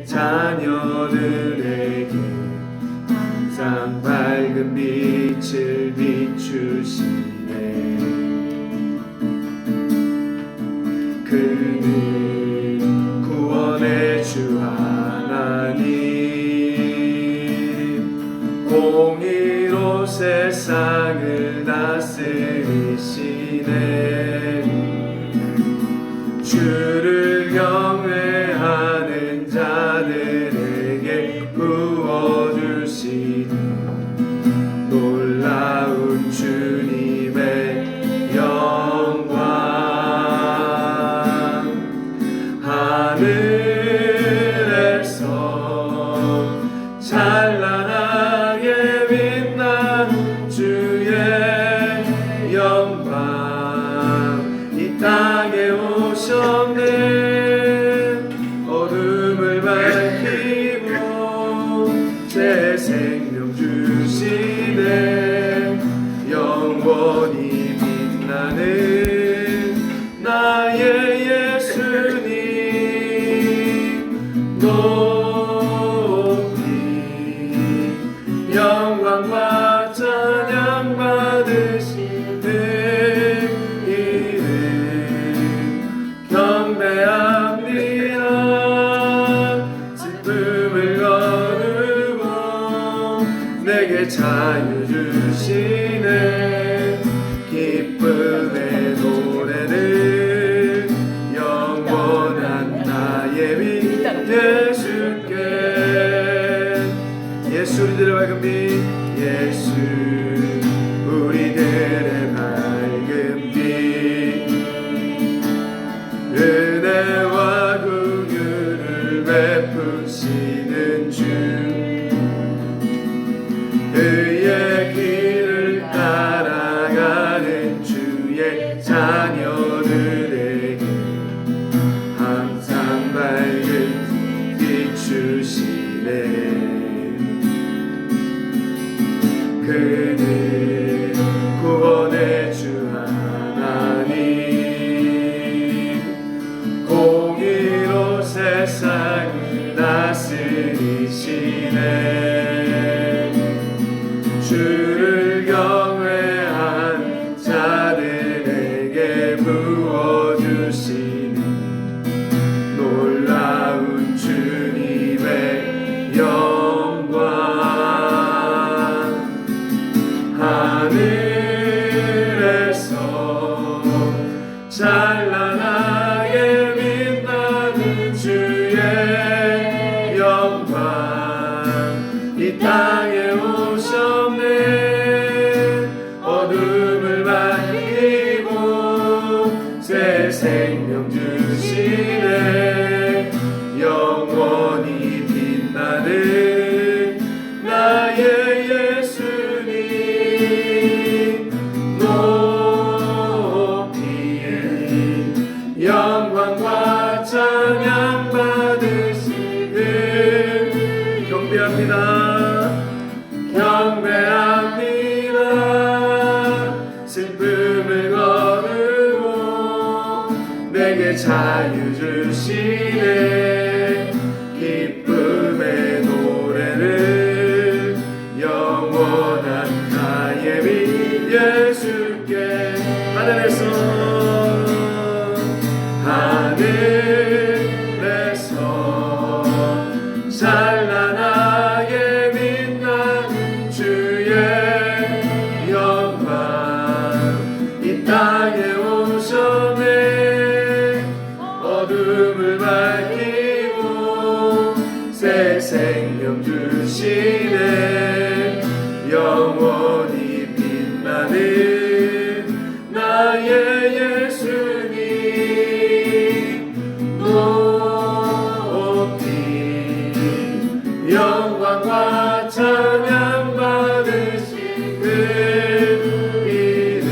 자녀들에게 항상 밝은 빛을 비추시네. 그는 구원의 주 하나님, 공의로 세상을 다스리시네. 주를 경외하는 자들에게 부어주시는 놀라운 주님의 영광. 하늘에서 찬란하게 빛나는 주의 영광, 이 땅에 오셨네. 어둠을 밝히고 새 생명 주시네. 영원히 빛나는 나의 예수님, 높이 영광과 찬양 받으시는 이름 경배합니다. 슬픔을 거두고 내게 자유 주시네. 기쁨의 노래를 영원한 나의 빛 예수께. 예수 우리들의 밝은 빛, 예수 우리들의 밝은 빛, 은혜와 긍휼을 베푸시는 주, 의의 길을 따라가는 주의 자녀들에게 항상 밝은 빛 주시네. 그는 구원의 주 하나님, 공의로 세상을 다스리시네. 주를 경외한 자들에게 부어주시는 놀라운 주님의 영광. 하늘에서 찬란하게 빛나는 주의 영광, 이 땅에 오셨네. 어둠을 밝히고 새 생명 주시네. 영원히 빛나는 나의 예수님, 높이 영광과 찬양 받으시는 경배합니다. 경배합니다. 슬픔을 거두고 내게 자유 주시네. 기쁨의 노래를 영원한 나의 빛 예수께. 하늘에서 찬란하게 빛나는 주의 영광, 이 땅에 오셨네. 어둠을 밝히고 새 생명 주시네. 영원히 빛나는 나의 예수님, 높이 영광과 찬양 받으시는 이름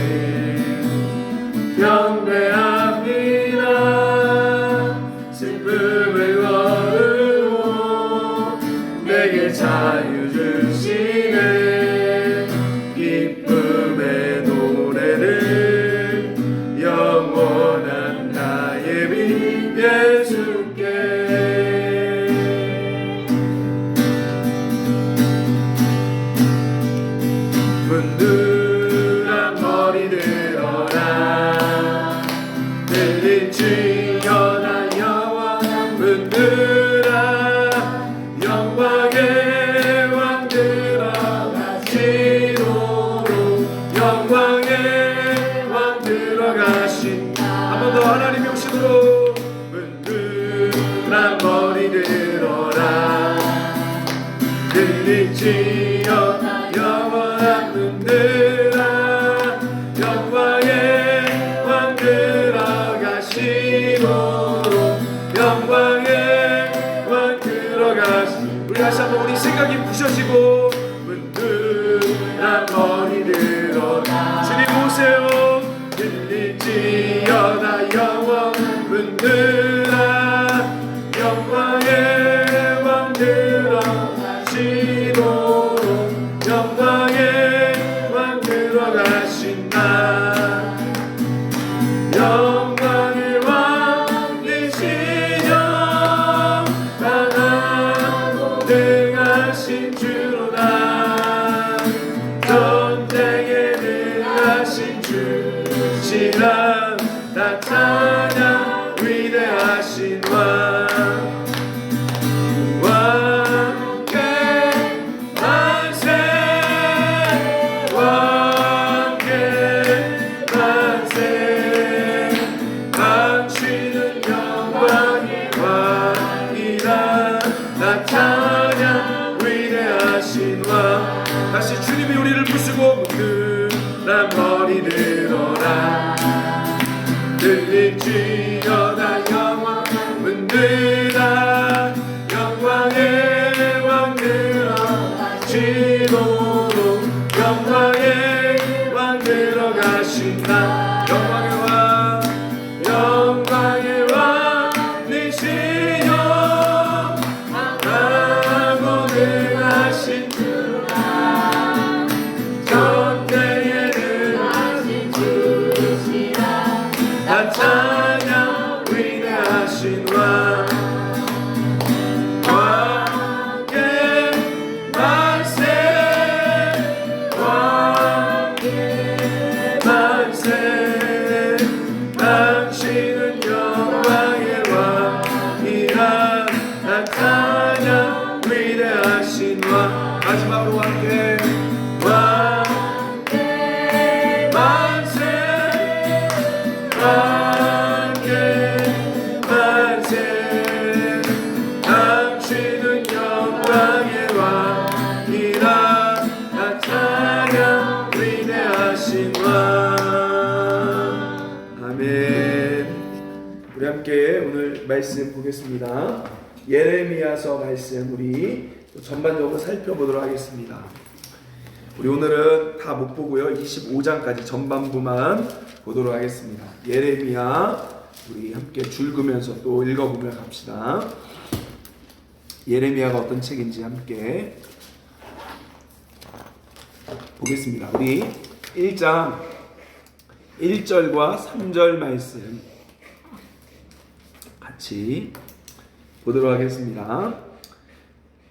경배합니다. 슬픔을 거두고 내게 자유 주시네. 기쁨의 노래를 영원한 나의 빛 예수께. 들릴지어다 영원한 문들아 영광의 왕 들어가시도록 영광의 왕 들어가시도록 우리 다시 한번 우리 생각이 부셔지고 문들아 머리 들어 주님 오세요 들릴지어다 영원 문들아 영광의 왕 들어가시도록 영광의 왕 들어가신다 영광의 왕 되시려 강하고 능하신 주로다 전쟁에 능하신 주시라 나 찬양 위대하신 왕 왕께 만세 왕께 만세 당신은 영광의 왕이라 나 찬양 위대하신 왕 다시 주님이 우리를 부수고 문들아 머리 들어라 들릴지어다 영원 문들아 영광의 왕 들어가시도록 영광의 왕 들어가신다 영광의 왕 되시려 강하고 능하신 주라 전대에 능하신 주시라 나 찬양 위대하신 왕 왕께 만세 왕께 만세 당신은 영광의 왕이라 나 찬양 위대하신 왕 마지막으로 왕께 왕께 만세 왕께 만세 당신은 영광의 왕이라 나 찬양 위대하신 왕 아멘 우리 함께 오늘 말씀 보겠습니다 예레미야서 말씀 우리 전반적으로 살펴보도록 하겠습니다 우리 오늘은 다 못 보고요 25장까지 전반부만 보도록 하겠습니다 예레미야 우리 함께 줄그면서 또 읽어보며 갑시다 예레미야가 어떤 책인지 함께 보겠습니다 우리 1장 1절과 3절 말씀 같이 보도록 하겠습니다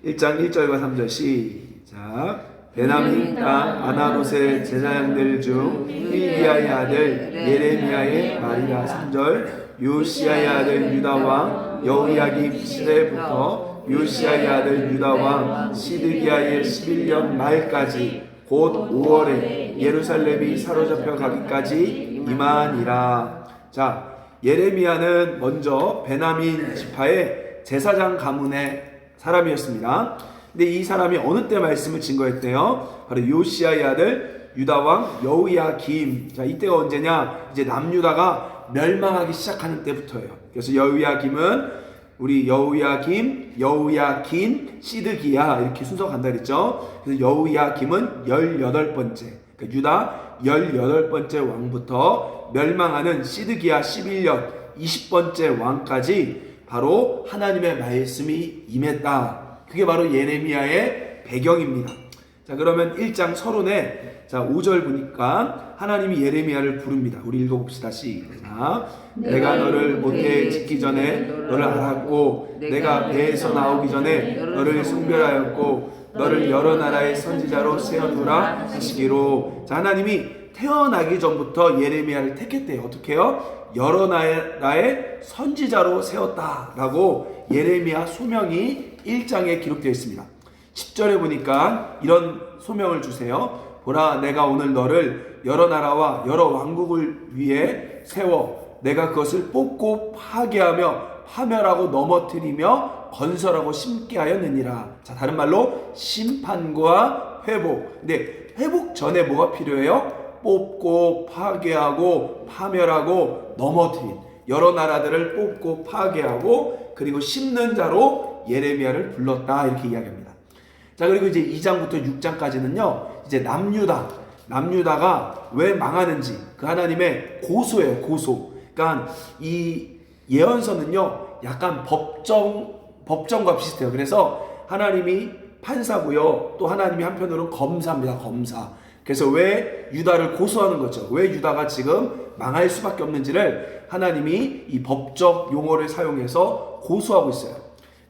1장 1절과 3절 시작 베냐민 땅 아나롯의 제사장들 중 hil기야의 아들 예레미야의 말이라 3절 요시야의 아들 유다왕 여호야김 시대부터 요시야의 아들 유다왕 시드기야의 11년 말까지 곧 5월에 예루살렘이 사로잡혀 가기까지 이만이라 자 예레미야는 먼저 베냐민 지파의 제사장 가문의 사람이었습니다 근데 이 사람이 어느 때 말씀을 증거했대요? 바로 요시야의 아들 유다왕 여호야김 자 이때가 언제냐 이제 남유다가 멸망하기 시작하는 때부터예요 그래서 여호야김은 우리 여호야김, 여호야긴, 시드기야 이렇게 순서가 간다 그랬죠 그래서 여호야김은 18번째 그러니까 유다 18번째 왕부터 멸망하는 시드기야 11년 20번째 왕까지 바로 하나님의 말씀이 임했다 그게 바로 예레미야의 배경입니다. 자, 그러면 1장 서론에 자, 5절 보니까 하나님이 예레미야를 부릅니다. 우리 읽어봅시다. 시작. 내가 너를 모태에 짓기 전에 너를 알았고 내가 배에서 나오기 전에 너를 성별하였고 너를 여러 나라의 선지자로 세워두라 하시기로 자, 하나님이 태어나기 전부터 예레미야를 택했대요. 어떻게 해요? 여러 나라의 선지자로 세웠다라고 예레미야 소명이 1장에 기록되어 있습니다. 10절에 보니까 이런 소명을 주세요. 보라 내가 오늘 너를 여러 나라와 여러 왕국을 위해 세워 내가 그것을 뽑고 파괴하며 파멸하고 넘어뜨리며 건설하고 심게 하였느니라. 자, 다른 말로 심판과 회복. 근데 회복 전에 뭐가 필요해요? 뽑고 파괴하고 파멸하고 넘어뜨린 여러 나라들을 뽑고 파괴하고 그리고 심는 자로 예레미야를 불렀다, 이렇게 이야기합니다. 자, 그리고 이제 2장부터 6장까지는요 이제 남유다가 왜 망하는지, 그 하나님의 고소예요, 고소. 그러니까 이 예언서는요 약간 법정과 비슷해요. 그래서 하나님이 판사고요, 또 하나님이 한편으로는 검사입니다, 검사. 그래서 왜 유다를 고소하는 거죠. 왜 유다가 지금 망할 수밖에 없는지를 하나님이 이 법적 용어를 사용해서 고소하고 있어요.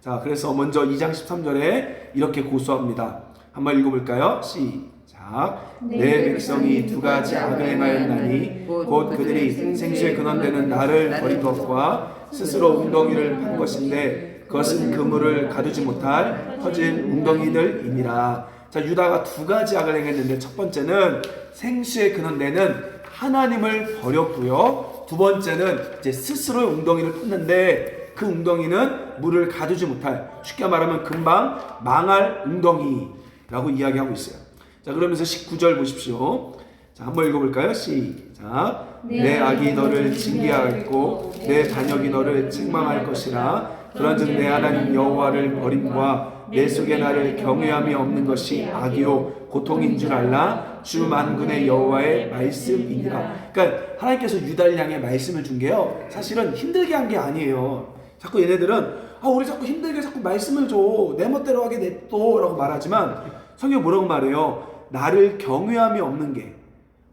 자, 그래서 먼저 2장 13절에 이렇게 고소합니다. 한번 읽어볼까요? 시작. 내 백성이 두 가지 악을 행하였나니 곧 그들이 생수의 근원되는 나를 버린 것과 스스로 웅덩이를 판 것인데 그것은 그물을 가두지 못할 터진 웅덩이들이니라. 자, 유다가 두 가지 악을 행했는데 첫 번째는 생수의 근원되는 하나님을 버렸고요. 두 번째는 이제 스스로의 웅덩이를 팠는데 그 웅덩이는 물을 가두지 못할, 쉽게 말하면 금방 망할 웅덩이라고 이야기하고 있어요. 자, 그러면서 19절 보십시오. 자, 한번 읽어볼까요? 시작. 내 악이 너를 징계하겠고 내 반역이 너를 책망할 것이라. 그런즉 내 하나님 여호와를 버림과 내 속에 나를 경외함이 없는 것이 악이요 고통인 줄 알라. 주 만군의 여호와의 말씀이니라. 그러니까 하나님께서 유다를 향해 말씀을 준 게요 사실은 힘들게 한 게 아니에요. 자꾸 얘네들은 우리 자꾸 힘들게 자꾸 말씀을 줘, 내 멋대로 하게 냅둬 라고 말하지만 성경이 뭐라고 말해요? 나를 경외함이 없는 게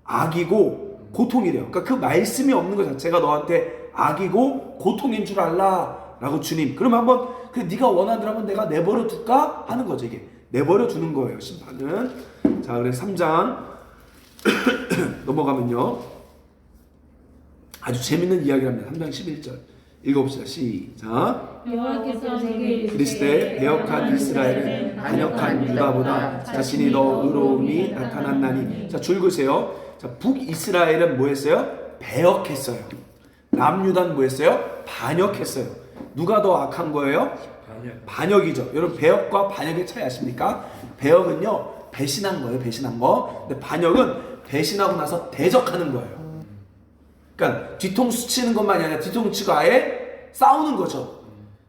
악이고 고통이래요. 그러니까 그 말씀이 없는 것 자체가 너한테 악이고 고통인 줄 알라 라고 주님, 그러면 한번 그래 네가 원하는 대로 한번 내가 내버려 둘까 하는 거죠. 이게 내버려 두는 거예요, 심판은. 자, 그래서 3장 넘어가면요 아주 재밌는 이야기랍니다. 3장 11절 읽어봅시다. 시작. 여호와께서 내게 그리스도의 배역한 이스라엘은 반역한 유다보다 자신이 더 의로움이 나타났나니. 자, 줄 그세요. 자, 북이스라엘은 뭐 했어요? 배역했어요. 남유다는 뭐 했어요? 반역했어요. 누가 더 악한 거예요? 반역이죠. 여러분, 배역과 반역의 차이 아십니까? 배역은요 배신한 거예요, 배신한 거. 근데 반역은 배신하고 나서 대적하는 거예요. 그러니까 뒤통수 치는 것만이 아니라 뒤통수 치고 아예 싸우는 거죠.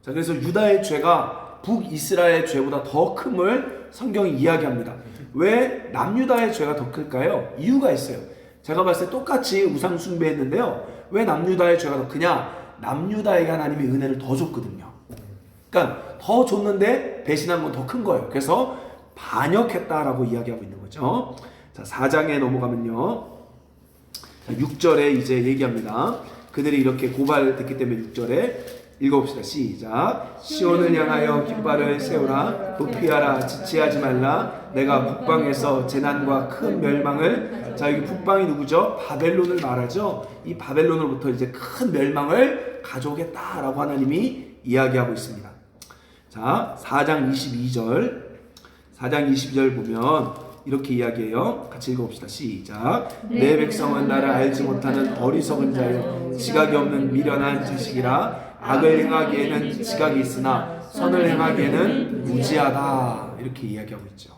자, 그래서 유다의 죄가 북이스라엘의 죄보다 더 큼을 성경이 이야기합니다. 왜 남유다의 죄가 더 클까요? 이유가 있어요. 제가 봤을 때 똑같이 우상 숭배했는데요, 왜 남유다의 죄가 더 크냐? 남유다에게 하나님이 은혜를 더 줬거든요. 그러니까 더 줬는데 배신한 건 더 큰 거예요. 그래서 반역했다라고 이야기하고 있는 거죠. 자, 4장에 넘어가면요 6절에 이제 얘기합니다. 그들이 이렇게 고발됐기 때문에 6절에 읽어봅시다. 시작. 시온을 향하여 깃발을 세우라. 도피하라. 지체하지 말라. 내가 북방에서 재난과 큰 멸망을, 자, 여기 북방이 누구죠? 바벨론을 말하죠. 이 바벨론으로부터 이제 큰 멸망을 가져오겠다라고 하나님이 이야기하고 있습니다. 자, 4장 22절 보면 이렇게 이야기해요. 같이 읽어봅시다. 시작. 내 백성은 나를 알지 못하는 어리석은 자요 지각이 없는 미련한 자식이라. 악을 행하기에는 지각이 있으나 선을 행하기에는 무지하다. 이렇게 이야기하고 있죠.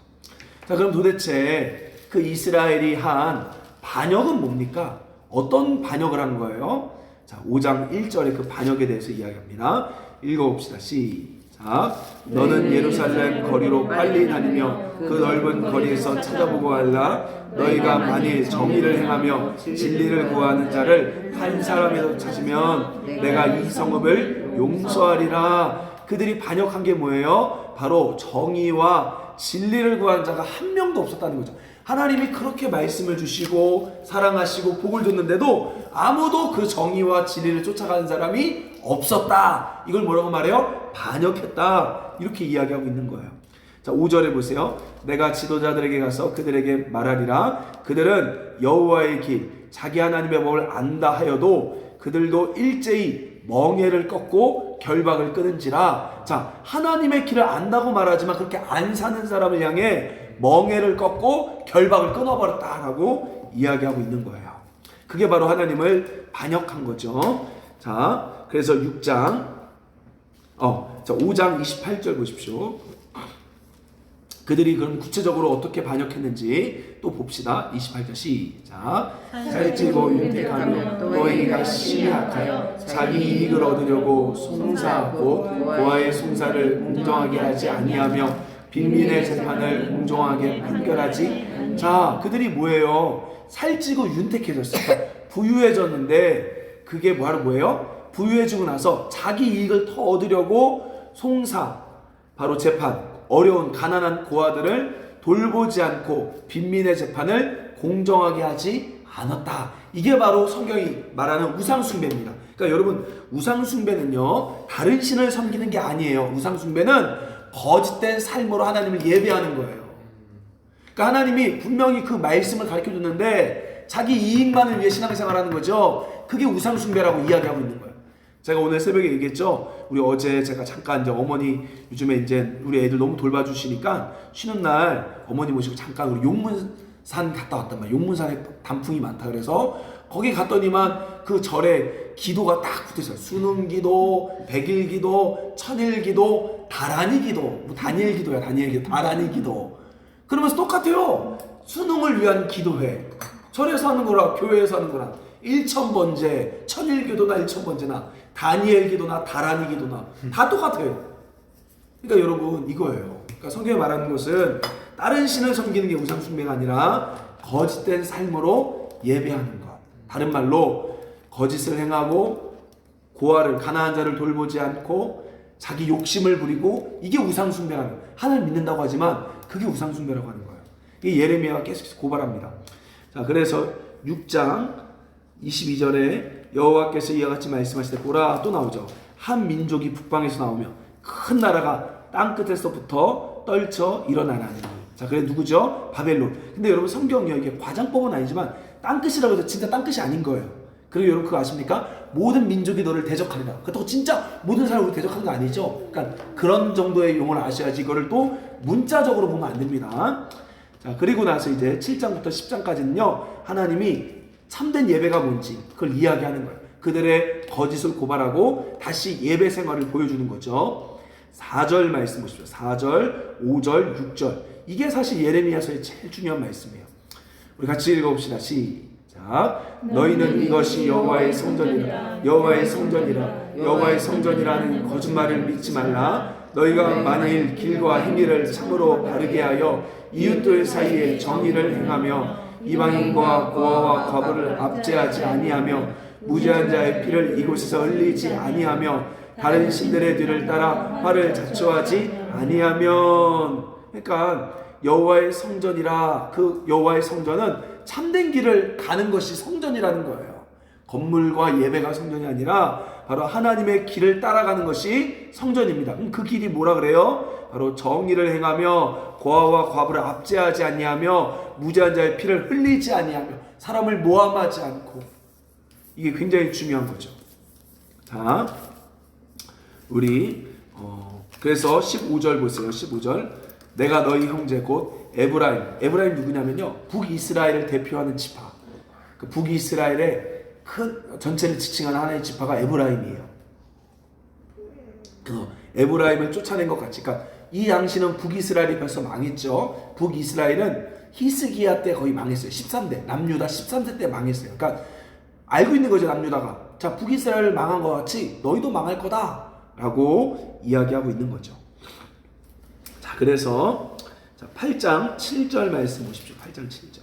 자, 그럼 도대체 그 이스라엘이 한 반역은 뭡니까? 어떤 반역을 한 거예요? 자, 5장 1절에 그 반역에 대해서 이야기합니다. 읽어봅시다. 시작. 너는 예루살렘 거리로 빨리 다니며 그 넓은 거리에서 찾아보고 할라. 너희가 만일 정의를 행하며 진리를 구하는 자를 한 사람이라도 찾으면 내가 이 성읍을 용서하리라. 그들이 반역한 게 뭐예요? 바로 정의와 진리를 구하는 자가 한 명도 없었다는 거죠. 하나님이 그렇게 말씀을 주시고 사랑하시고 복을 줬는데도 아무도 그 정의와 진리를 쫓아가는 사람이 없었다. 이걸 뭐라고 말해요? 반역했다. 이렇게 이야기하고 있는 거예요. 자, 5절에 보세요. 내가 지도자들에게 가서 그들에게 말하리라. 그들은 여호와의 길, 자기 하나님의 법을 안다 하여도 그들도 일제히 멍에를 꺾고 결박을 끊은지라. 자, 하나님의 길을 안다고 말하지만 그렇게 안 사는 사람을 향해 멍에를 꺾고 결박을 끊어버렸다라고 이야기하고 있는 거예요. 그게 바로 하나님을 반역한 거죠. 자, 그래서 6장 자, 5장 28절 보십시오. 그들이 그럼 구체적으로 어떻게 반역했는지 또 봅시다. 28절 시작. 살찌고 윤택하며 너희가 심히 악하여 자기 이익을 얻으려고 송사하고 고아의 송사를 공정하게 하지 아니하며 빈민의 재판을 공정하게 판결하지. 자, 그들이 뭐예요? 살찌고 윤택해졌어요. 그러니까 부유해졌는데 그게 뭐예요? 부유해지고 나서 자기 이익을 더 얻으려고 송사, 바로 재판, 어려운 가난한 고아들을 돌보지 않고 빈민의 재판을 공정하게 하지 않았다. 이게 바로 성경이 말하는 우상숭배입니다. 그러니까 여러분, 우상숭배는요 다른 신을 섬기는 게 아니에요. 우상숭배는 거짓된 삶으로 하나님을 예배하는 거예요. 그러니까 하나님이 분명히 그 말씀을 가르쳐줬는데 자기 이익만을 위해 신앙생활하는 거죠. 그게 우상숭배라고 이야기하고 있는 거예요. 제가 오늘 새벽에 얘기했죠. 우리 어제 제가 잠깐 이제 어머니 요즘에 이제 우리 애들 너무 돌봐주시니까 쉬는 날 어머니 모시고 잠깐 우리 용문산 갔다 왔단 말이에요. 용문산에 단풍이 많다 그래서 거기 갔더니만 그 절에 기도가 딱 붙어있어요. 수능기도, 백일기도, 천일기도, 다란이기도, 뭐 다니엘기도야, 다니엘기도, 다란이기도. 그러면서 똑같아요. 수능을 위한 기도회. 절에서 하는 거랑 교회에서 하는 거랑 1000번제, 천일기도나 1000번제나 다니엘기도나 다란이기도나 다 똑같아요. 그러니까 여러분 이거예요. 그러니까 성경에 말하는 것은 다른 신을 섬기는 게 우상숭배가 아니라 거짓된 삶으로 예배하는 것. 다른 말로 거짓을 행하고 고아를, 가난한 자를 돌보지 않고 자기 욕심을 부리고, 이게 우상숭배라는 거예요. 하나님 믿는다고 하지만 그게 우상숭배라고 하는 거예요. 이 예레미야가 계속해서 고발합니다. 자, 그래서 6장 22절에 여호와께서 이와 같이 말씀하실 때 보라, 또 나오죠. 한 민족이 북방에서 나오며 큰 나라가 땅끝에서부터 떨쳐 일어나나니. 자, 그래 누구죠? 바벨론. 근데 여러분 성경이요, 이게 과장법은 아니지만 땅끝이라고 해서 진짜 땅끝이 아닌 거예요. 그리고 여러분 그거 아십니까? 모든 민족이 너를 대적하리라. 그렇다고 진짜 모든 사람을 대적하는 거 아니죠. 그러니까 그런 정도의 용어를 아셔야지 이거를 또 문자적으로 보면 안 됩니다. 자, 그리고 나서 이제 7장부터 10장까지는요 하나님이 참된 예배가 뭔지 그걸 이야기하는 거예요. 그들의 거짓을 고발하고 다시 예배 생활을 보여주는 거죠. 4절 말씀 보십시오. 4절, 5절, 6절. 이게 사실 예레미야서의 제일 중요한 말씀이에요. 우리 같이 읽어봅시다. 시작. 너희는 이것이 여호와의 성전이라, 여호와의 성전이라, 여호와의 성전이라는 거짓말을 믿지 말라. 너희가 만일 길과 행위를 참으로 바르게 하여 이웃들 사이에 정의를 행하며 이방인과 고아와 과부를 압제하지 아니하며 무죄한 자의 피를 이곳에서 흘리지 아니하며 다른 신들의 뒤를 따라 화를 자초하지 아니하면. 그러니까 여호와의 성전이라, 그 여호와의 성전은 참된 길을 가는 것이 성전이라는 거예요. 건물과 예배가 성전이 아니라 바로 하나님의 길을 따라가는 것이 성전입니다. 그럼 그 길이 뭐라 그래요? 바로 정의를 행하며 고아와 과부를 압제하지 아니하며 무죄한 자의 피를 흘리지 아니하며 사람을 모함하지 않고. 이게 굉장히 중요한 거죠. 자, 우리 그래서 15절 보세요. 15절. 내가 너희 형제 곧 에브라임 누구냐면요, 북이스라엘을 대표하는 지파. 그 북이스라엘의 큰 전체를 지칭하는 하나의 지파가 에브라임이에요. 그 에브라임을 쫓아낸 것 같이. 그러니까 이 당시는 북이스라엘이 벌써 망했죠. 북이스라엘은 히스기야 때 거의 망했어요. 13대 남유다 13세 때 망했어요. 그러니까 알고 있는 거죠, 남유다가. 자, 북이스라엘 망한 것 같이 너희도 망할 거다라고 이야기하고 있는 거죠. 자, 그래서 8장 7절 말씀 보십시오. 8장 7절.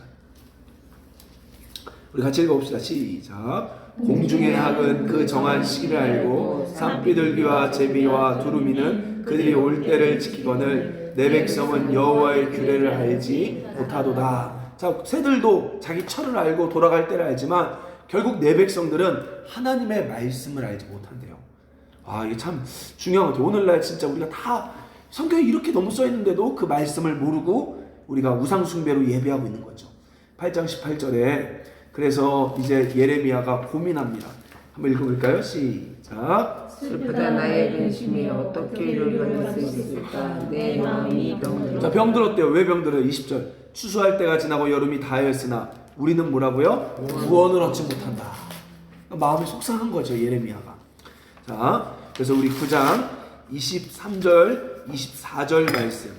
우리 같이 읽어봅시다. 시작. 공중의 학은 그 정한 시기를 알고 산비둘기와 제비와 두루미는 그들이 올 때를 지키거늘 내 백성은 여호와의 규례를 알지 못하도다. 자, 새들도 자기 철을 알고 돌아갈 때를 알지만 결국 내 백성들은 하나님의 말씀을 알지 못한대요. 아, 이게 참 중요한 것 같아요. 오늘날 진짜 우리가 다 성경에 이렇게 너무 써있는데도 그 말씀을 모르고 우리가 우상숭배로 예배하고 있는 거죠. 8장 18절에 그래서 이제 예레미야가 고민합니다. 한번 읽어볼까요? 시작. 슬프다 나의 근심이 어떻게 이룰 수 있을까. 내 마음이 병들어. 자, 병들었대요. 왜 병들어요? 20절. 추수할 때가 지나고 여름이 다하였으나 우리는 뭐라고요? 구원을 얻지 못한다. 마음이 속상한 거죠, 예레미야가. 자, 그래서 우리 9장 23절, 24절 말씀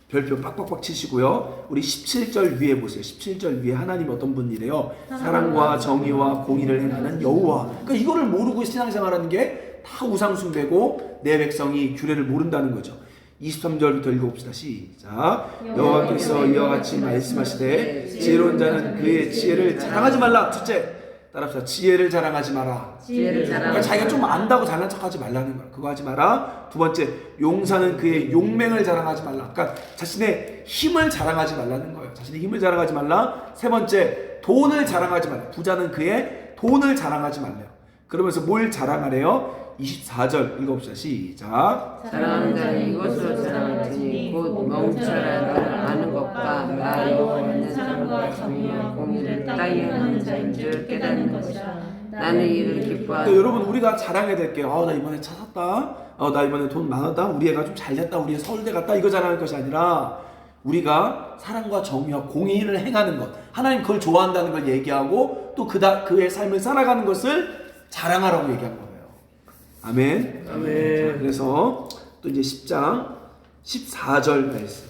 별표 빡빡빡 치시고요. 우리 17절 위에 보세요. 17절 위에 하나님 어떤 분이래요? 사랑과 정의와 공의를 행하는 여호와. 그러니까 이거를 모르고 신앙생활하는 게 다 우상숭배고 내 백성이 규례를 모른다는 거죠. 23절부터 읽어봅시다. 시작. 여호와께서 이와 같이 말씀하시되 지혜로운 자는 그의 지혜를 자랑하지 말라. 첫째, 따라합시다. 지혜를 자랑하지 마라. 지혜를 그러니까 자기가 좀 안다고 잘난 척하지 말라는 거야. 그거 하지 마라. 두 번째, 용사는 그의 용맹을 자랑하지 말라. 그러니까 자신의 힘을 자랑하지 말라는 거예요. 자신의 힘을 자랑하지 말라. 세 번째, 돈을 자랑하지 말라. 부자는 그의 돈을 자랑하지 말래요. 그러면서 뭘 자랑하래요? 24절 읽어봅시다. 시작. 사랑하는 자는 이것으로 자랑하지니 곧 멍청한 너를 아는 것과 나 여호와는 사랑과 정의와 공의를 따위에 하는 자인 줄 깨닫는 것이라. 나는 이를 기뻐하노라. 여러분 우리가 자랑해야 될 게 나 이번에 차 샀다. 나 이번에 돈 많았다. 우리 애가 좀 잘 됐다. 우리 애 서울대 갔다. 이거 자랑할 것이 아니라 우리가 사랑과 정의와 공의를 행하는 것, 하나님 그걸 좋아한다는 걸 얘기하고 또 그의 삶을 살아가는 것을 자랑하라고 얘기한 거예요. 아멘. 아멘. 자, 그래서 또 이제 10장 14절 말씀.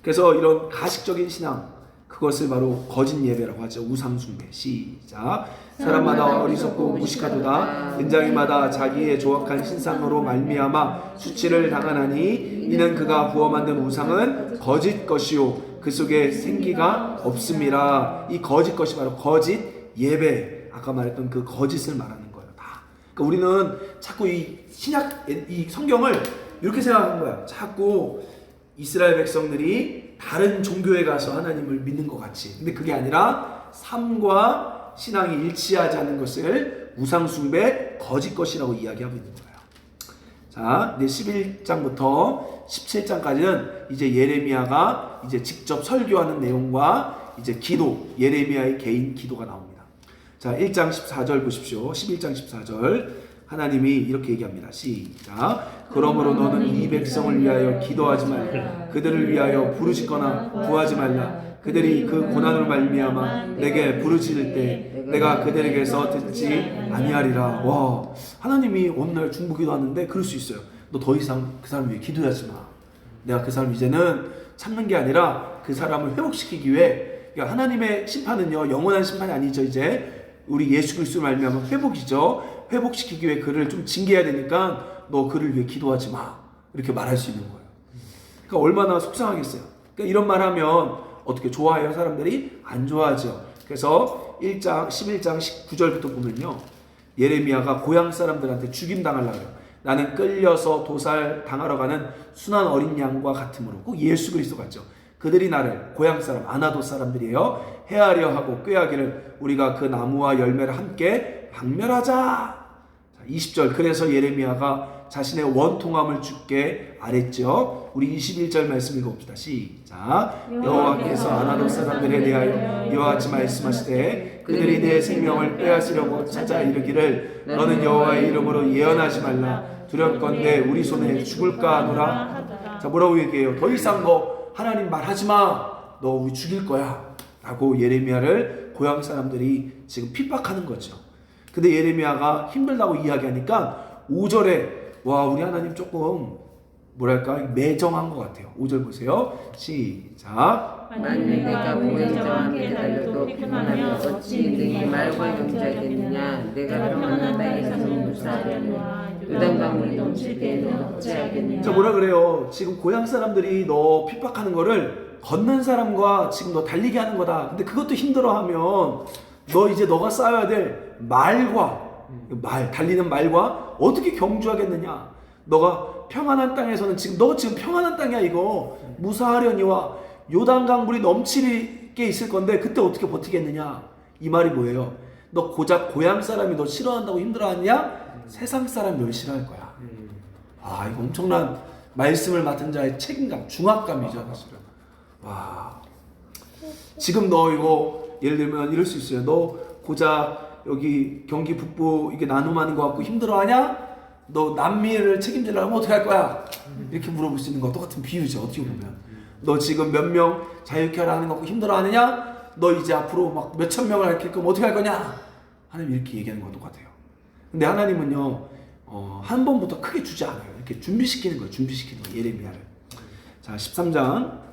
그래서 이런 가식적인 신앙, 그것을 바로 거짓 예배라고 하죠. 우상숭배. 시작. 사람마다 어리석고 무식하도다. 은장이마다 자기의 조악한 신상으로 말미암아 수치를 당하나니 이는 그가 부어 만든 우상은 거짓 것이요 그 속에 생기가 없음이라. 이 거짓 것이 바로 거짓 예배. 아까 말했던 그 거짓을 말하는 거예요. 다. 그러니까 우리는 자꾸 이 신약 이 성경을 이렇게 생각하는 거야. 자꾸 이스라엘 백성들이 다른 종교에 가서 하나님을 믿는 것 같이. 근데 그게 아니라 삶과 신앙이 일치하지 않는 것을 우상숭배, 거짓 것이라고 이야기하고 있는 거예요. 자, 이제 11장부터 17장까지는 이제 예레미야가 이제 직접 설교하는 내용과 이제 기도, 예레미야의 개인 기도가 나옵니다. 자, 1장 14절 보십시오. 11장 14절. 하나님이 이렇게 얘기합니다. 시작. 그러므로 너는 이 백성을 위하여 기도하지 말라. 그들을 위하여 부르짖거나 구하지 말라. 그들이 그 고난으로 말미암아 내게 부르짖을 때 내가 그들에게서 듣지 아니하리라. 와, 하나님이 어느 날 중보기도 하는데 그럴 수 있어요. 너 더 이상 그 사람 위해 기도하지 마. 내가 그 사람 이제는 참는 게 아니라 그 사람을 회복시키기 위해. 그러니까 하나님의 심판은요 영원한 심판이 아니죠. 이제 우리 예수 그리스도 말미암아 회복이죠. 회복시키기 위해 그를 좀 징계해야 되니까 너 그를 위해 기도하지 마. 이렇게 말할 수 있는 거예요. 그러니까 얼마나 속상하겠어요. 그러니까 이런 말하면 어떻게 좋아해요? 사람들이 안 좋아하죠. 그래서 1장 11장 19절부터 보면요, 예레미야가 고향 사람들한테 죽임 당하려고 해요. 나는 끌려서 도살 당하러 가는 순한 어린 양과 같으므로. 꼭 예수 그리스도 같죠. 그들이 나를, 고향 사람 아나돗 사람들이에요, 해하려 하고 꾀하기를 우리가 그 나무와 열매를 함께 박멸하자. 20절. 그래서 예레미야가 자신의 원통함을 주께 아랬죠. 우리 21절 말씀 읽어봅시다. 시작. 여호와께서 아나돗 사람들에 대하여 이와 같이 말씀하시되 그들이 내 생명을 빼앗으려고 찾아 이르기를 너는 여호와의 이름으로 예언하지 말라. 두렵건대 우리 손에 죽을까 하노라. 자, 뭐라고 얘기해요? 더 이상 너 하나님 말하지 마. 너 우리 죽일 거야. 라고 예레미야를 고향 사람들이 지금 핍박하는 거죠. 근데 예레미야가 힘들다고 이야기하니까 5절에 와, 우리 하나님 조금 뭐랄까 매정한 것 같아요. 5절 보세요. 시작. 만일 내가 공의정한 깨달려도 피곤하며 어찌 능히 말과 용자겠느냐. 내가 평안한 땅에서 무사하려니와 요단강물이 넘칠 때에는 어찌하겠느냐. 자, 뭐라 그래요? 지금 고향 사람들이 너 핍박하는 거를 걷는 사람과 지금 너 달리게 하는 거다. 근데 그것도 힘들어하면 너 이제 너가 쌓아야 될 말과 달리는 말과 어떻게 경주하겠느냐. 너가 평안한 땅에서는 너 지금 평안한 땅이야. 이거 무사하려니와 요단강 물이 넘치게 있을 건데 그때 어떻게 버티겠느냐. 이 말이 뭐예요? 너 고작 고향 사람이 너 싫어한다고 힘들어하냐? 세상 사람이 널 싫어할 거야. 아, 이거 엄청난 말씀을 맡은 자의 책임감, 중압감이죠. 와, 지금 너 이거 예를 들면 이럴 수 있어요. 너 고작 여기 경기 북부 이게 나눔하는 거 갖고 힘들어하냐? 너 남미를 책임지려면 어떻게 할 거야? 이렇게 물어볼 수 있는 거 똑같은 비유죠. 어떻게 보면 너 지금 몇 명 자유케 하라는 거 갖고 힘들어하느냐? 너 이제 앞으로 막 몇천 명을 가르칠 거면 어떻게 할 거냐? 하나님 이렇게 얘기하는 거 똑같아요. 근데 하나님은요 한 번부터 크게 주지 않아요. 이렇게 준비시키는 거예요. 준비시키는 거예요. 예레미야를. 자, 13장.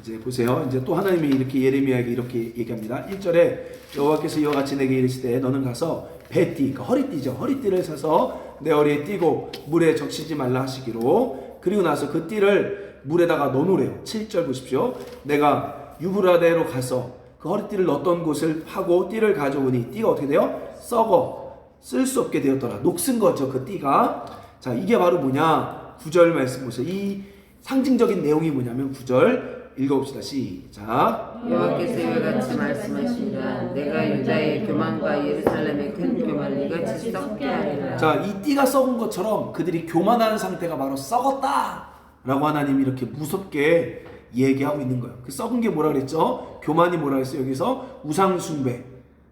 이제 보세요. 이제 또 하나님이 이렇게 예레미야에게 이렇게 얘기합니다. 1절에 여호와께서 이와 같이 내게 이르시되 너는 가서 배띠, 그러니까 허리띠죠. 허리띠를 사서 내 허리에 띠고 물에 적시지 말라 하시기로. 그리고 나서 그 띠를 물에다가 넣어놓으래요. 7절 보십시오. 내가 유브라데로 가서 그 허리띠를 넣었던 곳을 파고 띠를 가져오니 띠가 어떻게 돼요? 썩어 쓸 수 없게 되었더라. 녹슨 거죠. 그 띠가. 자, 이게 바로 뭐냐? 9절 말씀 보세요. 이 상징적인 내용이 뭐냐면 9절 읽어봅시다. 시작. 여호와께서 이와 같이 말씀하시니라. 내가 유다의 교만과 예루살렘의 큰 교만을 이같이 썩게 하리라. 자, 이 띠가 썩은 것처럼 그들이 교만하는 상태가 바로 썩었다 라고 하나님이 이렇게 무섭게 얘기하고 있는 거예요. 그 썩은 게 뭐라 그랬죠? 교만이 뭐라 그랬어요? 여기서 우상숭배.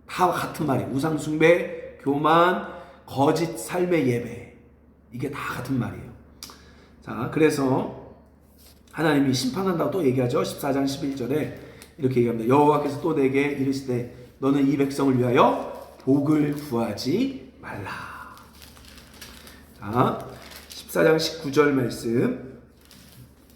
다 같은 말이에요. 우상숭배, 교만, 거짓 삶의 예배. 이게 다 같은 말이에요. 자, 그래서 하나님이 심판한다고 또 얘기하죠. 14장 11절에 이렇게 얘기합니다. 여호와께서 또 내게 이르시되 너는 이 백성을 위하여 복을 구하지 말라. 자, 14장 19절 말씀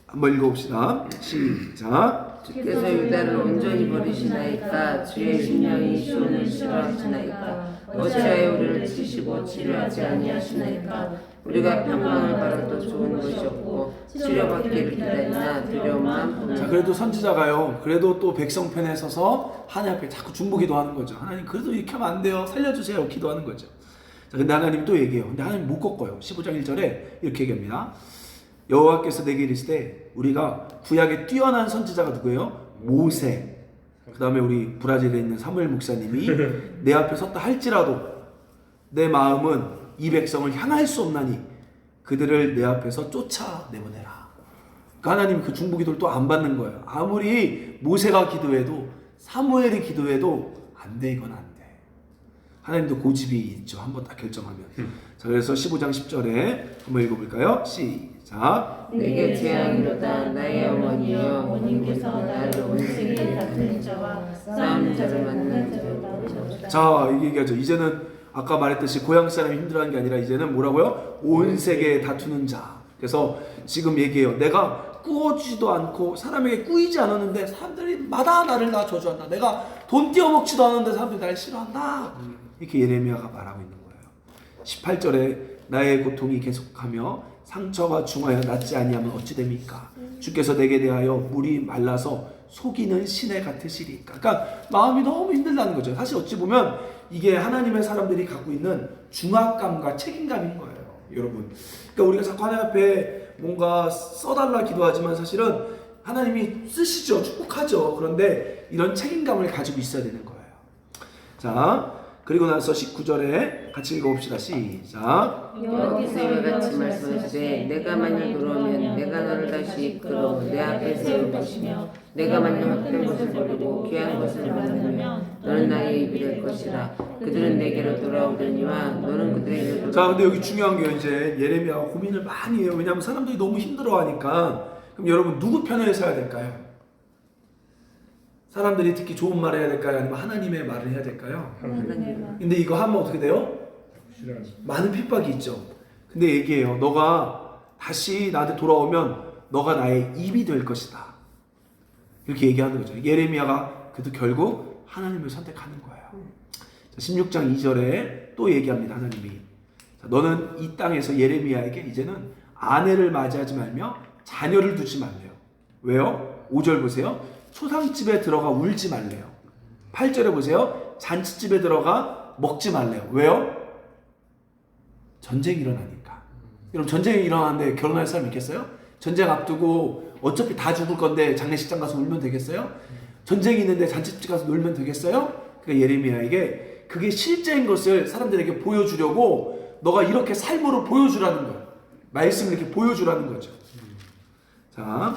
한번 읽어봅시다. 시작. 주께서 유다를 온전히 버리시나이까 주의 심령이 시온을 싫어하시나이까 어찌하여 우리를 치시고 치료하지 아니하시나이까 우리가 평강을 바라도 좋은 것이 없고 치료받기를 기다리나 두려움만 품으라. 자, 그래도 선지자가요. 그래도 또 백성 편에 서서 하나님 앞에 자꾸 중보기도하는 거죠. 하나님 그래도 이렇게 하면 안 돼요. 살려주세요. 기도하는 거죠. 자, 근데 하나님 또 얘기해요. 근데 하나님 못 꺾어요. 15장 1절에 이렇게 얘기합니다. 여호와께서 내게 이르시되 우리가 구약에 뛰어난 선지자가 누구예요? 모세. 그 다음에 우리 브라질에 있는 사무엘 목사님이 내 앞에 섰다 할지라도 내 마음은 이 백성을 향할 수 없나니 그들을 내 앞에서 쫓아내보내라. 그러니까 하나님 그 중보기도를 또 안 받는 거예요. 아무리 모세가 기도해도 사무엘이 기도해도 안 돼. 이건 안 돼. 하나님도 고집이 있죠. 한번 딱 결정하면. 자, 그래서 15장 10절에 한번 읽어볼까요? 시작. 내게 재앙이로다. 나의 어머니여 원님께서 나를 온세계에 다스린 자와 싸우는 자를 만나는 자로다. 자, 이게 얘기하죠. 이제는 아까 말했듯이 고향 사람이 힘들어하는 게 아니라 이제는 뭐라고요? 온 세계에 다투는 자. 그래서 지금 얘기해요. 내가 꾸어주지도 않고 사람에게 꾸이지 않았는데 사람들이 마다 나를 저주한다. 내가 돈 띄어먹지도 않았는데 사람들이 나를 싫어한다. 이렇게 예레미야가 말하고 있는 거예요. 18절에 나의 고통이 계속하며 상처가 중하여 낫지 아니하면 어찌 됩니까? 주께서 내게 대하여 물이 말라서 속이는 시내 같으시리까. 그러니까 마음이 너무 힘들다는 거죠. 사실 어찌 보면 이게 하나님의 사람들이 갖고 있는 중압감과 책임감인 거예요, 여러분. 그러니까 우리가 자꾸 하나님 앞에 뭔가 써달라 기도하지만 사실은 하나님이 쓰시죠, 축복하죠. 그런데 이런 책임감을 가지고 있어야 되는 거예요. 자, 그리고 나서 19절에 같이 읽어봅시다. 시작. 여호와께서 이와 같이 말씀하시되 내가 만일 돌아오면 내가 너를 다시 이끌어 내 앞에 세울 것이며 내가 만일 헛된 것을 버리고 귀한 것을 만들면 너는 나의 입이 될 것이라. 그들은 내게로 돌아오려니와 너는 그들에게로. 자, 근데 여기 중요한 게 이제 예레미야가 고민을 많이 해요. 왜냐하면 사람들이 너무 힘들어하니까. 그럼 여러분 누구 편에 서야 될까요? 사람들이 듣기 좋은 말을 해야 될까요? 아니면 하나님의 말을 해야 될까요? 근데 이거 하면 어떻게 돼요? 많은 핍박이 있죠. 근데 얘기해요. 너가 다시 나한테 돌아오면 너가 나의 입이 될 것이다. 이렇게 얘기하는 거죠. 예레미야가 그래도 결국 하나님을 선택하는 거예요. 16장 2절에 또 얘기합니다. 하나님이. 자, 너는 이 땅에서 예레미야에게 이제는 아내를 맞이하지 말며 자녀를 두지 말래요. 왜요? 5절 보세요. 초상집에 들어가 울지 말래요. 8절에 보세요. 잔치집에 들어가 먹지 말래요. 왜요? 전쟁이 일어나니까. 여러분, 전쟁이 일어나는데 결혼할 사람 있겠어요? 전쟁 앞두고 어차피 다 죽을 건데 장례식장 가서 울면 되겠어요? 전쟁이 있는데 잔치집 가서 놀면 되겠어요? 그러니까 예레미야에게 그게 실제인 것을 사람들에게 보여주려고 너가 이렇게 삶으로 보여주라는 거예요. 말씀을 이렇게 보여주라는 거죠. 자,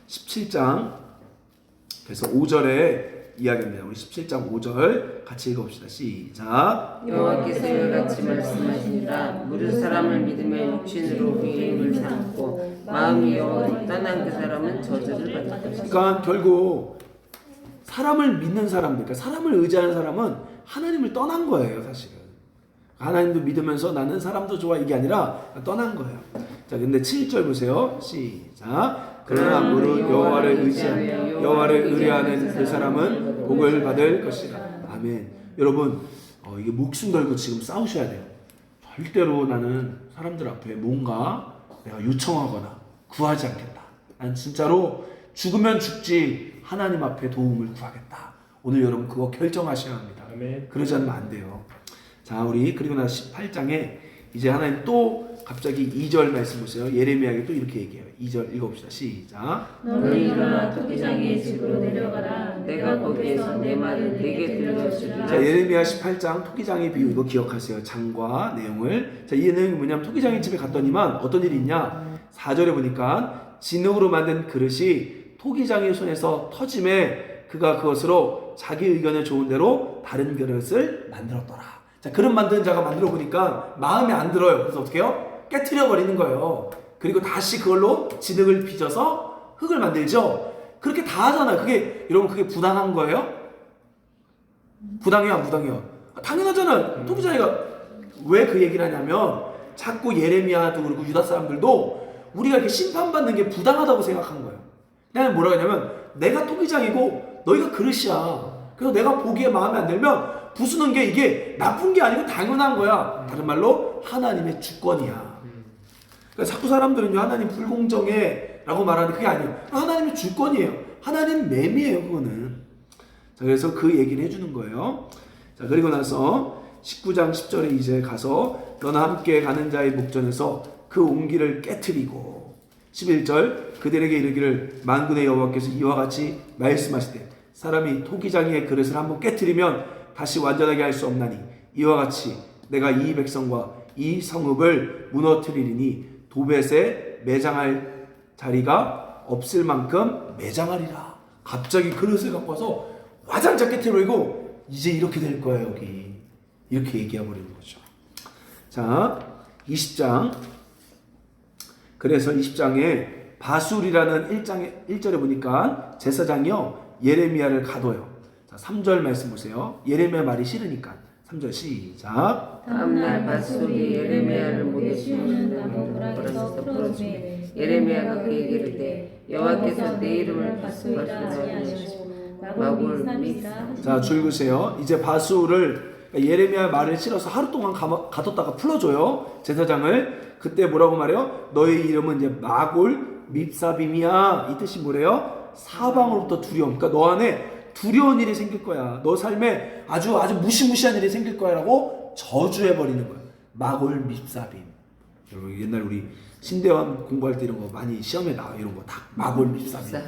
17장 그래서 5절에 이야기합니다. 우리 17장 5절 같이 읽어봅시다. 시작. 여호와께서 이와 같이 말씀하시니라. 무릇 사람을 믿음의 육신으로 그의 힘을 삼고 마음이 여호와를 떠난 그 사람은 저주를 받을 것이다. 그러니까 결국 사람을 믿는 사람들, 그러니까 사람을 의지하는 사람은 하나님을 떠난 거예요, 사실은. 하나님도 믿으면서 나는 사람도 좋아 이게 아니라 떠난 거예요. 자, 근데 7절 보세요. 시작. 그러나 무릇 여호와를 의뢰하는 그 사람은 복을 받을 것이라. 아멘. 여러분, 이게 목숨 걸고 지금 싸우셔야 돼요. 절대로 나는 사람들 앞에 뭔가 내가 요청하거나 구하지 않겠다. 난 진짜로 죽으면 죽지 하나님 앞에 도움을 구하겠다. 오늘 여러분 그거 결정하셔야 합니다. 아멘. 그러지 않으면 안 돼요. 자, 우리 그리고 나서 18장에 이제 하나님 또 갑자기 2절 말씀 보세요. 예레미야에게 또 이렇게 얘기해요. 2절 읽어봅시다. 시작. 너는 일어나 토기장의 집으로 내려가라. 내가 거기에서 내 말을 네게 들려주리라. 자, 예레미야 18장 토기장의 비유 이거 기억하세요. 장과 내용을. 자, 이 내용이 뭐냐면 토기장의 집에 갔더니만 어떤 일이 있냐? 4절에 보니까 진흙으로 만든 그릇이 토기장의 손에서 터짐에 그가 그것으로 자기 의견에 좋은 대로 다른 그릇을 만들었더라. 자, 그릇 만드는 자가 만들어 보니까 마음에 안 들어요. 그래서 어떻게 해요? 깨트려 버리는 거예요. 그리고 다시 그걸로 진흙을 빚어서 흙을 만들죠. 그렇게 다 하잖아요. 그게 여러분 그게 부당한 거예요? 부당해요, 안 부당해요? 당연하잖아요. 토기장이가 왜 그 얘기를 하냐면 자꾸 예레미야도 그리고 유다 사람들도 우리가 이렇게 심판받는 게 부당하다고 생각한 거예요. 그냥 뭐라고 하냐면 내가 토기장이고 너희가 그릇이야. 그래서 내가 보기에 마음에 안 들면 부수는 게 이게 나쁜 게 아니고 당연한 거야. 다른 말로 하나님의 주권이야. 그러니까 자꾸 사람들은요 하나님 불공정해 라고 말하는데 그게 아니에요. 하나님의 주권이에요. 하나님 맴이에요 그거는. 자, 그래서 그 얘기를 해주는 거예요. 자, 그리고 나서 19장 10절에 이제 가서 너나 함께 가는 자의 목전에서 그 옹기를 깨트리고 11절 그들에게 이르기를 만군의 여호와께서 이와 같이 말씀하시되 사람이 토기장이의 그릇을 한번 깨트리면 다시 완전하게 할 수 없나니 이와 같이 내가 이 백성과 이 성읍을 무너뜨리리니 도벳에 매장할 자리가 없을 만큼 매장하리라. 갑자기 그릇을 갖고 와서 와장창 깨트리고 이제 이렇게 될 거야 여기. 이렇게 얘기해 버리는 거죠. 자, 20장. 그래서 20장에 바술이라는 1절에 보니까 제사장이요 예레미야를 가둬요. 자, 3절 말씀 보세요. 예레미야 말이 싫으니까 3절 시작. 다음날 바술이 예레미야를 목에 씌우는 씌우는 나무 나무 보라에서 보라에서 풀어주매 예레미야가 그에게 이르되 여호와께서 내 이름을 바술이라 하지 바술이라 아니하시고 마골 마골 밉삼이라. 자, 줄 보세요. 이제 바술을 예레미야 말을 실어서 하루 동안 가뒀다가 풀어줘요. 제사장을. 그때 뭐라고 말해요? 너의 이름은 이제 마골 밉사빔이야. 이 뜻이 뭐래요? 사방으로부터 두려움. 그러니까 너 안에 두려운 일이 생길 거야. 너 삶에 아주 무시무시한 일이 생길 거야라고 저주해 버리는 거야. 마골 밉사빔. 여러분 옛날 우리 신대원 공부할 때 이런 거 많이 시험에 나와. 이런 거 다 마골 밉사빔.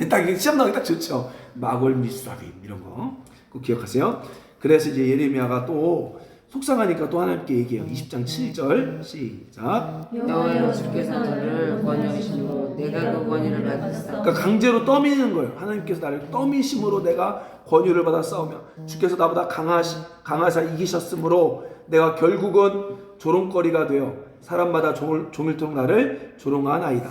딱 시험 나오기 딱 좋죠. 마골 밉사빔 이런 거 꼭 기억하세요. 그래서 이제 예레미야가 또 속상하니까 또 하나님께 얘기해요. 20장 7절 시작. 여호와 주께서 나를 권유하시고 내가 그 권유를 받았사. 그러니까 강제로 떠미는 거예요. 하나님께서 나를 떠미심으로 내가 권유를 받아 싸우며 주께서 나보다 강하사 이기셨으므로 내가 결국은 조롱거리가 되어 사람마다 종일토록 나를 조롱하나이다.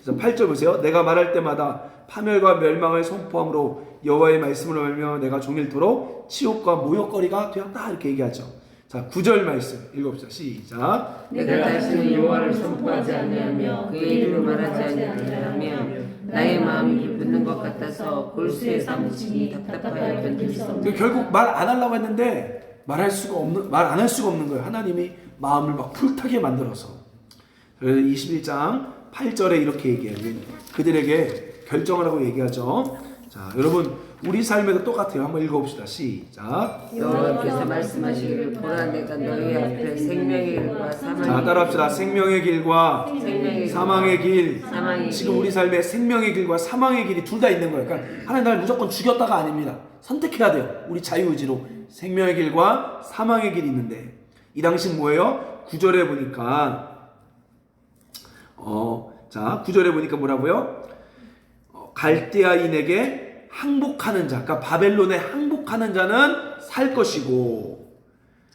그래서 8절 보세요. 내가 말할 때마다 파멸과 멸망을 선포함으로 여호와의 말씀으로 말미암아 내가 종일토록 치욕과 모욕거리가 되었다. 이렇게 얘기하죠. 자, 9절 말씀 읽어봅시다. 시작. 내가 다시는 여호와를 선포하지 아니하며 그의 이름을 말하지 아니하면 나의 마음이 붙는 것 같아서 골수에 사무치니 답답하여 견딜 수 없는. 결국 말 안 하려고 했는데 말 안 할 수가 없는 거예요. 하나님이 마음을 막 불타게 만들어서. 그래서 21장 8절에 이렇게 얘기해요. 그들에게 결정을 하고 얘기하죠. 자, 여러분 우리 삶에도 똑같아요. 한번 읽어봅시다. 시작. 여호와께서 말씀하시기를 보라 내가 너희 앞에 생명의 길과 사망의 자, 따라합시다. 생명의 길과 생명의 사망의 길. 사망의 지금 길. 우리 삶에 생명의 길과 사망의 길이 둘 다 있는 거예요. 그러니까 하나님 나를 무조건 죽였다가 아닙니다. 선택해야 돼요. 우리 자유의지로. 생명의 길과 사망의 길이 있는데 이 당시 뭐예요? 9절에 보니까 자, 9절에 보니까 뭐라고요? 갈대아인에게 항복하는 자, 그러니까 바벨론에 항복하는 자는 살 것이고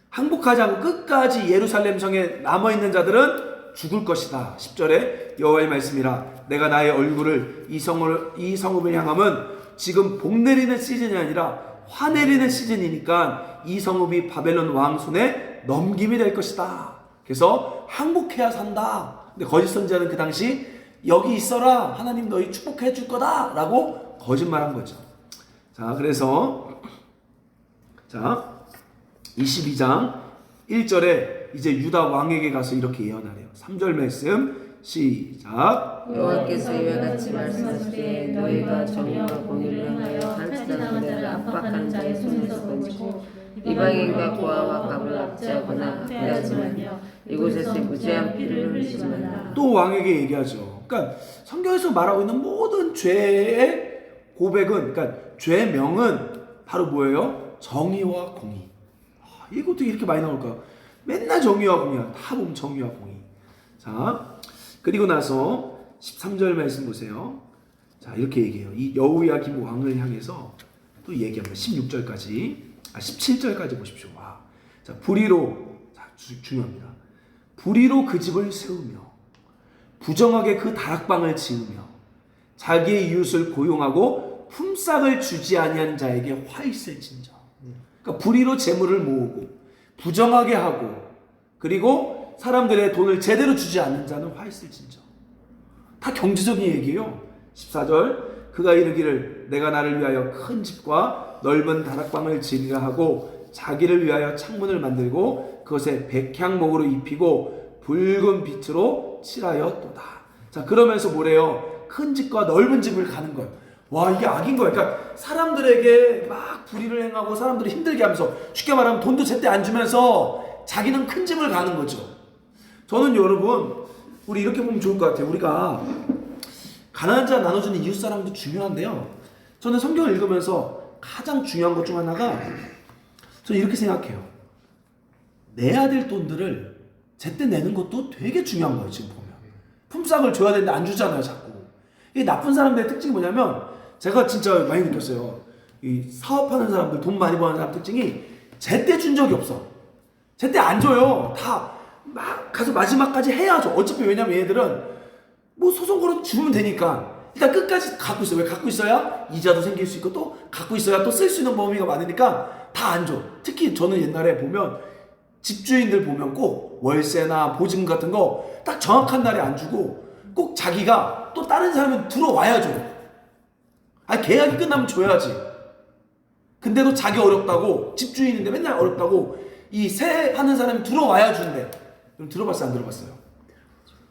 항복하지 않고 끝까지 예루살렘 성에 남아있는 자들은 죽을 것이다. 10절에 여호와의 말씀이라 내가 나의 얼굴을 이 성읍을 향함은 지금 복 내리는 시즌이 아니라 화 내리는 시즌이니까 이 성읍이 바벨론 왕 손에 넘김이 될 것이다. 그래서 항복해야 산다. 근데 거짓 선지자는 그 당시 여기 있어라, 하나님 너희 축복해 줄 거다 라고 거짓말한 거죠. 자, 그래서 자 22장 1절에 이제 유다 왕에게 가서 이렇게 예언하래요. 3절 말씀 시작. 여호와께서 이와 같이 말씀하시되 너희가 정의와 공의를 행하여 탈진하는 자를 압박하는 자의 손에서 건지고 이방인과 고아와 갑을 압제하거나 학대하지 말며 이곳에서 무죄한 피를 흘리지 말라. 또 왕에게 얘기하죠. 그러니까 성경에서 말하고 있는 모든 죄의 고백은, 그러니까 죄명은 바로 뭐예요? 정의와 공의. 이것도 이렇게 많이 나올까요? 맨날 정의와 공의야. 다 보면 정의와 공의. 자, 그리고 나서 13절 말씀 보세요. 자, 이렇게 얘기해요. 이 여호야김 왕을 향해서 또 얘기합니다. 16절까지, 17절까지 보십시오. 와, 자, 불의로, 자, 중요합니다. 불의로 그 집을 세우며 부정하게 그 다락방을 지으며 자기의 이웃을 고용하고 품삯을 주지 아니한 자에게 화 있을진저. 그러니까 불의로 재물을 모으고 부정하게 하고 그리고 사람들의 돈을 제대로 주지 않는 자는 화 있을진저. 다 경제적인 얘기예요. 14절 그가 이르기를 내가 나를 위하여 큰 집과 넓은 다락방을 지으리라 하고 자기를 위하여 창문을 만들고 그것에 백향목으로 입히고 붉은 빛으로 칠하였도다. 자, 그러면서 뭐래요? 큰 집과 넓은 집을 가는 거예요. 와, 이게 악인 거예요. 그러니까 사람들에게 막 불의를 행하고 사람들을 힘들게 하면서, 쉽게 말하면 돈도 제때 안 주면서 자기는 큰 집을 가는 거죠. 저는 여러분, 우리 이렇게 보면 좋을 것 같아요. 우리가 가난한 자 나눠주는 이웃 사람도 중요한데요, 저는 성경을 읽으면서 가장 중요한 것 중 하나가, 저는 이렇게 생각해요. 내야 될 돈들을 제때 내는 것도 되게 중요한 거예요. 지금 보면 품삯을 줘야 되는데 안 주잖아요, 자꾸. 이 나쁜 사람들의 특징이 뭐냐면, 제가 진짜 많이 느꼈어요. 이 사업하는 사람들, 돈 많이 버는 사람 특징이 제때 준 적이 없어. 제때 안 줘요. 다 막 가서 마지막까지 해야죠. 어차피 왜냐면 얘들은 뭐 소송 걸어도 주면 되니까 일단 끝까지 갖고 있어. 왜? 갖고 있어야 이자도 생길 수 있고 또 갖고 있어야 또 쓸 수 있는 범위가 많으니까 다 안 줘. 특히 저는 옛날에 보면 집주인들 보면 꼭 월세나 보증 같은 거 딱 정확한 날에 안 주고 꼭 자기가 또 다른 사람은 들어와야 줘. 아니, 계약이 끝나면 줘야지. 근데도 자기 어렵다고, 집주인인데 맨날 어렵다고 이 세 하는 사람이 들어와야 준대. 그럼 들어봤어요, 안 들어봤어요?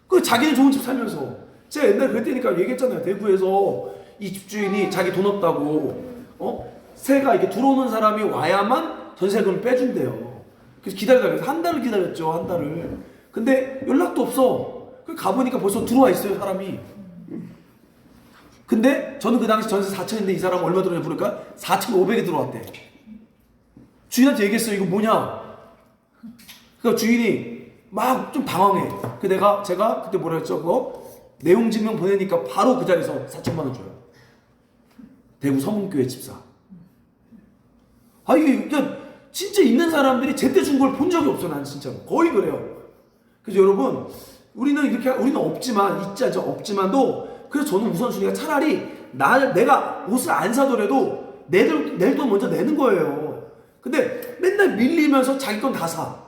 그 자기는 좋은 집 살면서, 제가 옛날에 그랬다니까 얘기했잖아요. 대구에서 이 집주인이 자기 돈 없다고 새가 이렇게 들어오는 사람이 와야만 전세금을 빼준대요. 그래서 기다리다가 한 달을 기다렸죠. 한 달을. 근데 연락도 없어. 가보니까 벌써 들어와 있어요, 사람이. 근데 저는 그 당시 전세 4천인데 이 사람 얼마 들어오냐 부르니까 4,500이 들어왔대. 주인한테 얘기했어요. 이거 뭐냐? 그러니까 주인이 막 좀 당황해. 제가 그때 뭐라 했죠? 그거 내용 증명 보내니까 바로 그 자리에서 4천만 원 줘요. 대구 서문교회 집사. 이게 그러니까 진짜 있는 사람들이 제때 준 걸 본 적이 없어. 난 진짜로 거의 그래요. 그래서 여러분, 우리는 없지만, 있지 않죠? 없지만도, 그래서 저는 우선순위가 차라리 내가 옷을 안 사더라도 낼 돈 먼저 내는 거예요. 근데 맨날 밀리면서 자기 돈 다 사.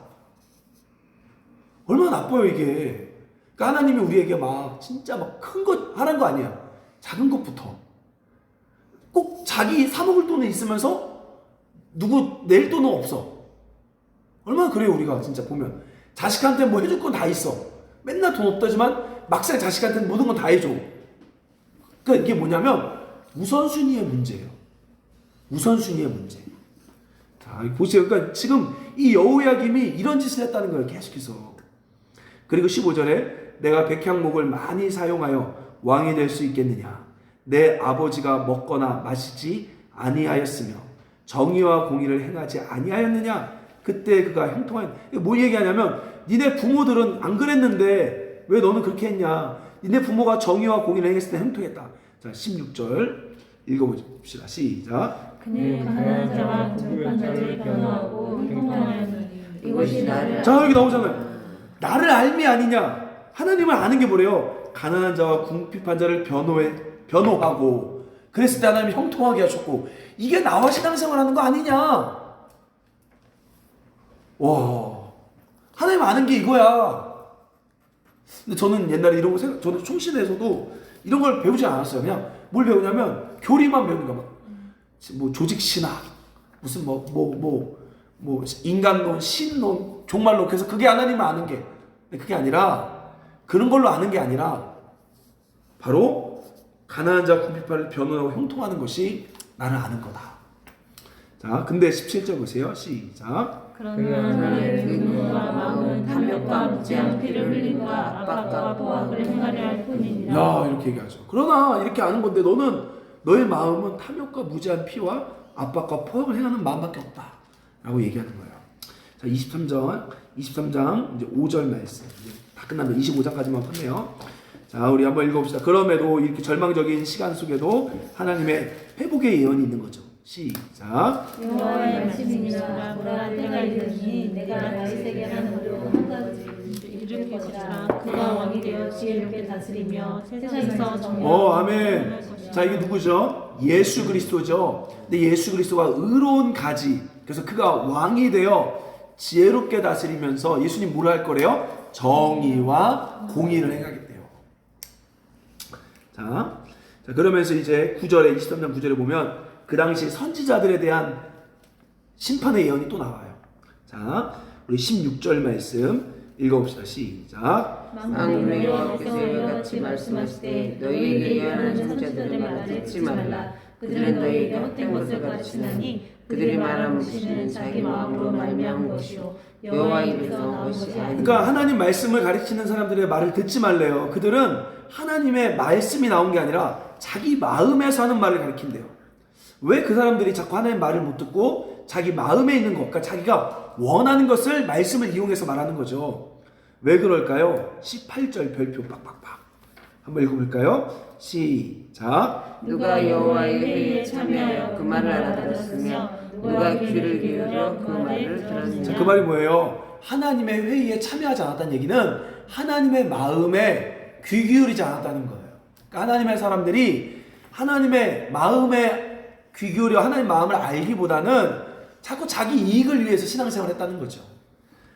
얼마나 나빠요, 이게. 그러니까 하나님이 우리에게 막 진짜 막 큰 것 하라는 거 아니야. 작은 것부터. 꼭 자기 사 먹을 돈은 있으면서 누구 낼 돈은 없어. 얼마나 그래요, 우리가 진짜 보면. 자식한테 뭐 해줄 건 다 있어. 맨날 돈 없다지만 막상 자식한테는 모든 건 다 해줘. 그러니까 이게 뭐냐면 우선순위의 문제예요. 우선순위의 문제. 자, 보세요. 그러니까 지금 이 여호야김이 이런 짓을 했다는 거예요, 계속해서. 그리고 15절에 내가 백향목을 많이 사용하여 왕이 될 수 있겠느냐? 내 아버지가 먹거나 마시지 아니하였으며 정의와 공의를 행하지 아니하였느냐? 그때 그가 형통한, 뭐 얘기하냐면, 니네 부모들은 안 그랬는데 왜 너는 그렇게 했냐? 니네 부모가 정의와 공의를 행했을 때 형통했다. 자, 16절 읽어봅시다. 시작. 그는 가난한 자와 궁핍한 자를 변호하고 형통하였느니 이것이 나를. 자, 여기 나오잖아요. 나를 알미 아니냐? 하나님을 아는 게 뭐래요? 가난한 자와 궁핍한 자를 변호하고, 그랬을 때 하나님이 형통하게 하셨고, 이게 나와 신앙생활 하는 거 아니냐? 와, 하나님 아는 게 이거야. 근데 저는 옛날에 이런 거 저는 총신에서도 이런 걸 배우지 않았어요. 그냥 뭘 배우냐면 교리만 배우는 거야. 뭐 조직 신학, 무슨 뭐 인간론, 신론, 종말론. 그래서 그게 하나님을 아는 게. 근데 그게 아니라 그런 걸로 아는 게 아니라 바로 가난한 자 궁핍파를 변호하고 형통하는 것이 나를 아는 거다. 자, 근데 17절 보세요. 시작. 그러나 너의 눈과 마음은 탐욕과 무지한 피를 흘림과 압박과 보악을 행하려 할 뿐이니라. 야, 이렇게 얘기하죠. 그러나 이렇게 아는 건데 너는 너의 마음은 탐욕과 무지한 피와 압박과 포악을 행하는 마음밖에 없다. 라고 얘기하는 거예요. 자, 23장 이제 5절 말씀. 이제 다 끝나면 25장까지만 끝내요. 자, 우리 한번 읽어봅시다. 그럼에도 이렇게 절망적인 시간 속에도 하나님의 회복의 예언이 있는 거죠. 시작. 여호와의 말씀이니라. 보라 때가 이르니 내가 다윗에게 하는 의로 한 가지 이룰 것이라. 그가 왕이 되어 지혜롭게 다스리며 세상에서 정의로 아멘. 자, 이게 누구죠? 예수 그리스도죠. 근데 예수 그리스도가 의로운 가지. 그래서 그가 왕이 되어 지혜롭게 다스리면서 예수님 뭐를 할 거래요? 정의와 공의를 행하겠대요. 자, 그러면서 이제 9절에 23장 9절에 보면 그 당시 선지자들에 대한 심판의 예언이 또 나와요. 자, 우리 16절 말씀 읽어봅시다. 시작. 만군의 여호와께서 이와 같이 말씀하시되 너희에게 예언하는 선지자들의 말을 듣지 말라. 그들은 너희에게 헛된 것을 가르치나니 그들이 말하는 것은 자기 마음으로 말미암은 것이요 여호와 입에서 나온 것이 아니라. 그러니까 하나님 말씀을 가르치는 사람들의 말을 듣지 말래요. 그들은 하나님의 말씀이 나온 게 아니라 자기 마음에서 하는 말을 가르친대요. 왜 그 사람들이 자꾸 하나님의 말을 못 듣고 자기 마음에 있는 것, 그러니까 자기가 원하는 것을 말씀을 이용해서 말하는 거죠. 왜 그럴까요? 18절 별표 빡빡빡. 한번 읽어볼까요? 시작. 누가 여호와의 회의에 참여하여 그 말을 알아들었으며 누가 귀를 기울여 그 말을 들었느냐. 자, 그 말이 뭐예요? 하나님의 회의에 참여하지 않았다는 얘기는 하나님의 마음에 귀 기울이지 않았다는 거예요. 그러니까 하나님의 사람들이 하나님의 마음에 귀 기울여 하나님의 마음을 알기보다는 자꾸 자기 이익을 위해서 신앙생활을 했다는 거죠.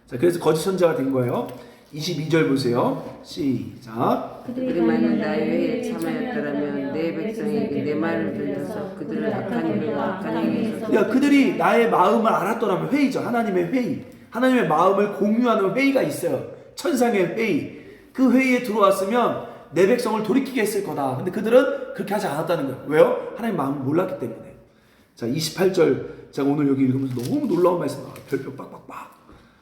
자, 그래서 거짓 선지자가 된 거예요. 22절 보세요. 시작. 그들이 만약 나의 회의에 참여했더라면 내 백성에게 내 말을 들려서 그들을 악한 일과 악한 행위에서. 야, 그들이 나의 마음을 알았더라면, 회의죠. 하나님의 회의. 하나님의 마음을 공유하는 회의가 있어요. 천상의 회의. 그 회의에 들어왔으면 내 백성을 돌이키게 했을 거다. 근데 그들은 그렇게 하지 않았다는 거예요. 왜요? 하나님의 마음을 몰랐기 때문에. 자, 28절. 제가 오늘 여기 읽으면서 너무 놀라운 말씀 나와요. 별표 빡빡빡.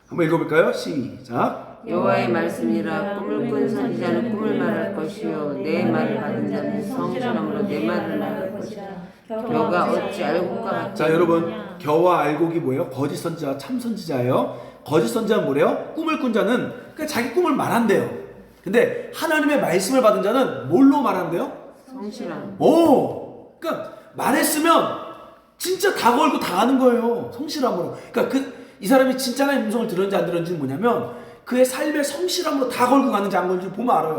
한번 읽어볼까요? 시작. 여호와의 말씀이라. 꿈을 꾼 선지자는 꿈을 말할 것이요 내 말을 받은 자는 성실함으로 내 말을 말할 것이다. 겨가 어찌 알고가 같지. 자, 여러분, 겨와 알곡이 뭐예요? 거짓 선지자, 참 선지자예요. 거짓 선지자는 뭐래요? 꿈을 꾼 자는 그냥 자기 꿈을 말한대요. 근데 하나님의 말씀을 받은 자는 뭘로 말한대요? 성실함. 그러니까 말했으면 진짜 다 걸고 다 하는 거예요. 성실함으로. 그러니까 이 사람이 진짜 하나님의 음성을 들었는지 안 들었는지는 뭐냐면 그의 삶의 성실함으로 다 걸고 가는지 안 걸는지 보면 알아요.